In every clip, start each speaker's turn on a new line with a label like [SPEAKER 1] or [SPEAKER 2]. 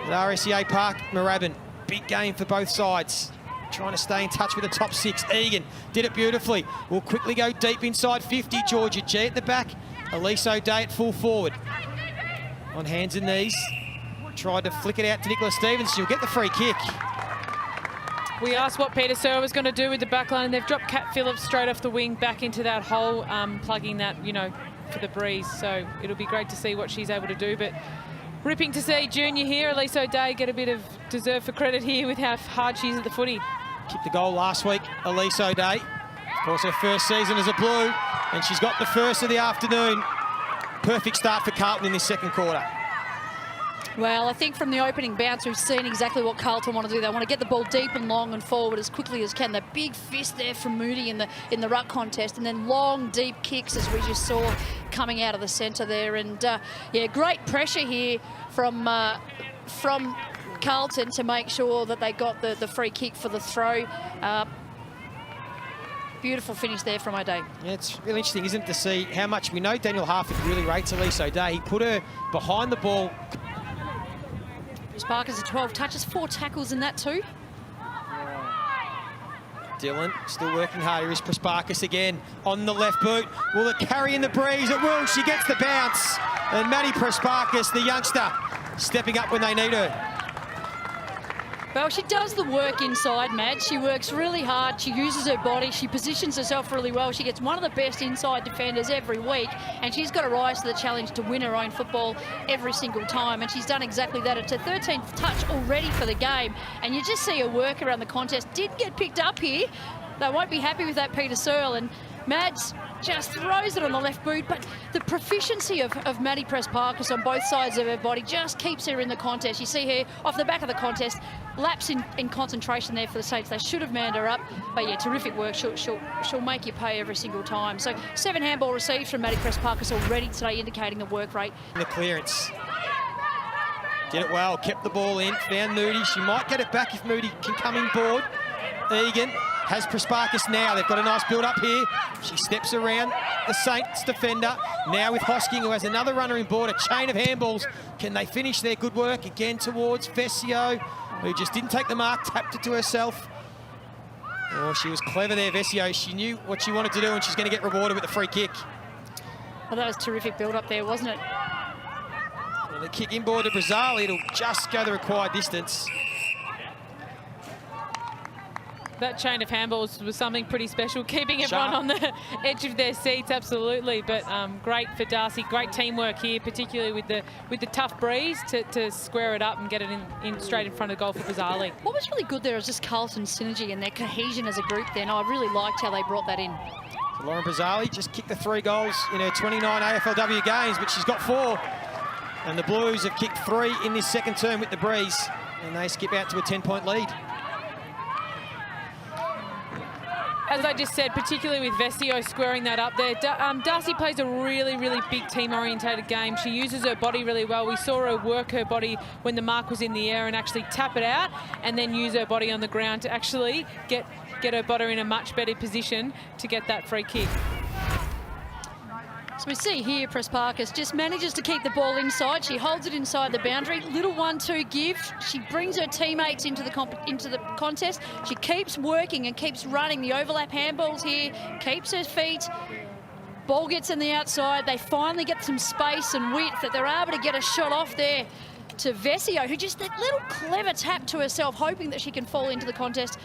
[SPEAKER 1] at RSEA Park, Moorabbin. Big game for both sides. Trying to stay in touch with the top six. Egan did it beautifully. Will quickly go deep inside 50. Georgia G at the back. Elise O'Day at full forward. On hands and knees. Tried to flick it out to Nicola Stevens. She'll get the free kick.
[SPEAKER 2] We asked what Peter Searle was going to do with the back line, and they've dropped Kat Phillips straight off the wing back into that hole, plugging that, you know, for the breeze. So it'll be great to see what she's able to do. But ripping to see junior here, Elise O'Day, get a bit of deserve for credit here with how hard she is at the footy.
[SPEAKER 1] Kicked the goal last week, Elise O'Day. Of course, her first season as a Blue, and she's got the first of the afternoon. Perfect start for Carlton in this second quarter.
[SPEAKER 3] Well, I think from the opening bounce, we've seen exactly what Carlton want to do. They want to get the ball deep and long and forward as quickly as can. The big fist there from Moody in the ruck contest, and then long, deep kicks, as we just saw coming out of the centre there. And yeah, great pressure here from Carlton to make sure that they got the free kick for the throw. Beautiful finish there from O'Day. Yeah,
[SPEAKER 1] it's really interesting, isn't it, to see how much we know Daniel Harford really rates Elise O'Day. He put her behind the ball.
[SPEAKER 3] Parker's at 12 touches, 4 tackles in that too.
[SPEAKER 1] Dylan still working hard. Here is Prasparkas again on the left boot. Will it carry in the breeze? It will. She gets the bounce. And Maddie Prasparkas, the youngster, stepping up when they need her.
[SPEAKER 3] Well, she does the work inside, Mad. She works really hard. She uses her body. She positions herself really well. She gets one of the best inside defenders every week, and she's got to rise to the challenge to win her own football every single time, and she's done exactly that. It's her 13th touch already for the game, and you just see her work around the contest. Did get picked up here. They won't be happy with that, Peter Searle, and Mads just throws it on the left boot, but the proficiency of Maddie Prasparkas on both sides of her body just keeps her in the contest. You see her off the back of the contest, lapse in concentration there for the Saints. They should have manned her up, but yeah, terrific work. She'll make you pay every single time. So 7 handball received from Maddie Prasparkas already today, indicating the work rate.
[SPEAKER 1] The clearance. Did it well, kept the ball in, found Moody. She might get it back if Moody can come in board. Egan has Prasparkas now. They've got a nice build up here. She steps around the Saints defender. Now with Hosking, who has another runner in board. A chain of handballs. Can they finish their good work? Again towards Vesio, who just didn't take the mark, tapped it to herself. Oh, she was clever there, Vesio. She knew what she wanted to do, and she's going to get rewarded with the free kick.
[SPEAKER 3] Well, that was terrific build up there, wasn't it?
[SPEAKER 1] Well, the kick inboard to Brazali. It'll just go the required distance.
[SPEAKER 2] That chain of handballs was something pretty special, keeping everyone on the edge of their seats, absolutely. But great for Darcy, great teamwork here, particularly with the tough breeze to square it up and get it in straight in front of the goal for Brazali.
[SPEAKER 3] What was really good there is just Carlton's synergy and their cohesion as a group there. And I really liked how they brought that in.
[SPEAKER 1] So Lauren Brazali just kicked the 3 goals in her 29 AFLW games, but she's got 4. And the Blues have kicked 3 in this second term with the breeze, and they skip out to a 10-point lead.
[SPEAKER 2] As I just said, particularly with Vesio squaring that up there, Darcy plays a really, really big team-orientated game. She uses her body really well. We saw her work her body when the mark was in the air and actually tap it out, and then use her body on the ground to actually get her body in a much better position to get that free kick.
[SPEAKER 3] So we see here Prasparkas just manages to keep the ball inside. She holds it inside the boundary. Little 1-2 give. She brings her teammates into the contest. She keeps working and keeps running. The overlap handballs here. Keeps her feet. Ball gets in the outside. They finally get some space and width that they're able to get a shot off there to Vesio, who just that little clever tap to herself, hoping that she can fall into the contest.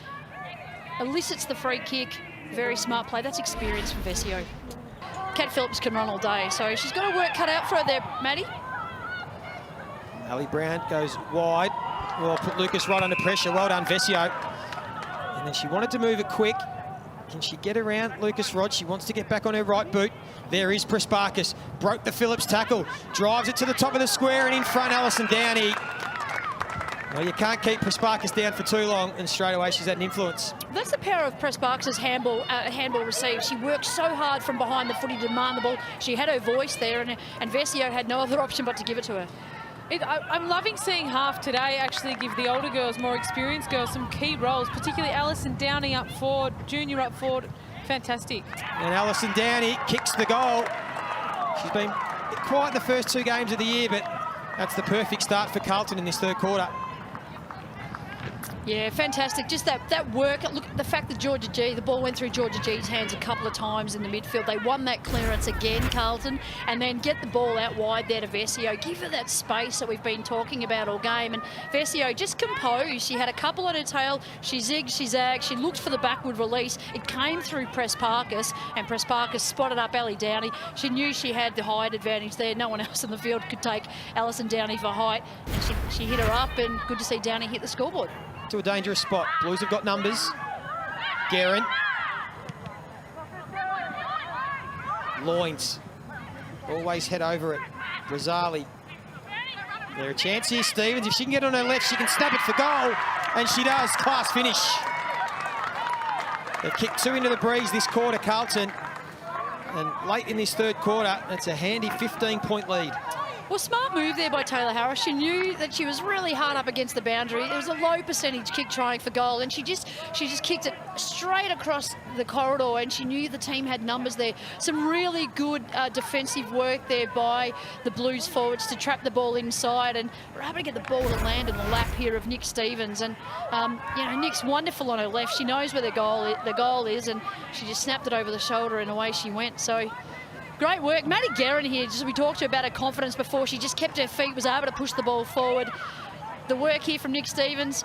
[SPEAKER 3] Elicits the free kick. Very smart play. That's experience from Vesio. Kat Phillips can run all day, so she's got her work cut out for her there, Maddie.
[SPEAKER 1] Ali Brown goes wide. Well, put Lucas right under pressure. Well done, Vesio. And then she wanted to move it quick. Can she get around Lucas Rod? She wants to get back on her right boot. There is Prasparkas. Broke the Phillips tackle. Drives it to the top of the square, and in front, Alison Downey. Well, you can't keep Prasparkas down for too long, and straight away she's had an influence. That's
[SPEAKER 3] the power of Prasparkas' handball receive. She worked so hard from behind the footy to demand the ball. She had her voice there, and Vesio had no other option but to give it to her.
[SPEAKER 2] I'm loving seeing Half today actually give the older girls, more experienced girls, some key roles, particularly Alison Downey up forward, Junior up forward. Fantastic.
[SPEAKER 1] And Alison Downey kicks the goal. She's been quiet in the first 2 games of the year, but That's the perfect start for Carlton in this third quarter.
[SPEAKER 3] Yeah, fantastic. Just that work. Look, the fact that Georgia G, the ball went through Georgia G's hands a couple of times in the midfield. They won that clearance again, Carlton, and then get the ball out wide there to Vesio. Give her that space that we've been talking about all game. And Vesio just composed. She had a couple on her tail. She zigged, she zagged. She looked for the backward release. It came through Petrevski, and Petrevski spotted up Ellie Downey. She knew she had the height advantage there. No one else in the field could take Alison Downey for height. And she hit her up, and good to see Downey hit the scoreboard.
[SPEAKER 1] To a dangerous spot. Blues have got numbers. Guerin. Loins. Always head over it. Brazali. There's a chance here, Stevens. If she can get on her left, she can snap it for goal. And she does. Class finish. They've kicked 2 into the breeze this quarter, Carlton. And late in this third quarter, that's a handy 15-point lead.
[SPEAKER 3] Well, smart move there by Taylor Harris. She knew that she was really hard up against the boundary. It was a low percentage kick trying for goal, and she just kicked it straight across the corridor, and she knew the team had numbers there. Some really good defensive work there by the Blues forwards to trap the ball inside, and we're able to get the ball to land in the lap here of Nick Stevens. And you know, Nick's wonderful on her left. She knows where the goal is, and she just snapped it over the shoulder, and away she went. So. Great work. Maddie Guerin here, just we talked to her about her confidence before. She just kept her feet, was able to push the ball forward. The work here from Nick Stevens.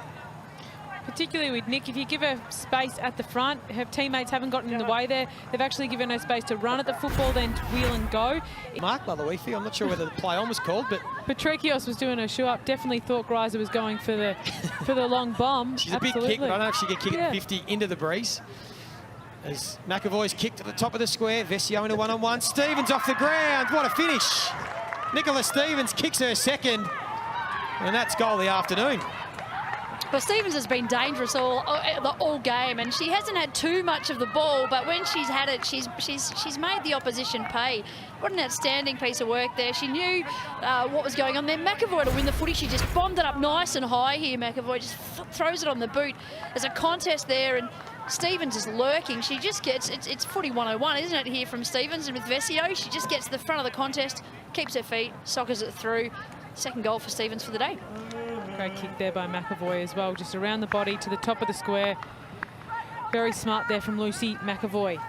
[SPEAKER 2] Particularly with Nick, if you give her space at the front, her teammates haven't gotten in the way there. They've actually given her space to run at the football, then wheel and go.
[SPEAKER 1] Mark Laloifi, I'm not sure whether the play on was called, but...
[SPEAKER 2] Petrekios was doing her shoe up. Definitely thought Greiser was going for the long bomb.
[SPEAKER 1] She's a big kick, but I don't know if she can kick it 50 into the breeze. As McAvoy's kicked at the top of the square, Vesio into one-on-one. Stevens off the ground. What a finish. Nicola Stevens kicks her second. And that's goal of the afternoon.
[SPEAKER 3] Well, Stevens has been dangerous all game, and she hasn't had too much of the ball, but when she's had it, she's made the opposition pay. What an outstanding piece of work there. She knew what was going on there. McAvoy to win the footy, she just bombed it up nice and high here. McAvoy just throws it on the boot. There's a contest there, and Stevens is lurking. She just gets, it's footy 101, isn't it, here from Stevens? And with Vesio, she just gets to the front of the contest, keeps her feet, soccers it through. Second goal for Stevens for the day.
[SPEAKER 2] Great kick there by McAvoy as well, just around the body to the top of the square. Very smart there from Lucy McAvoy.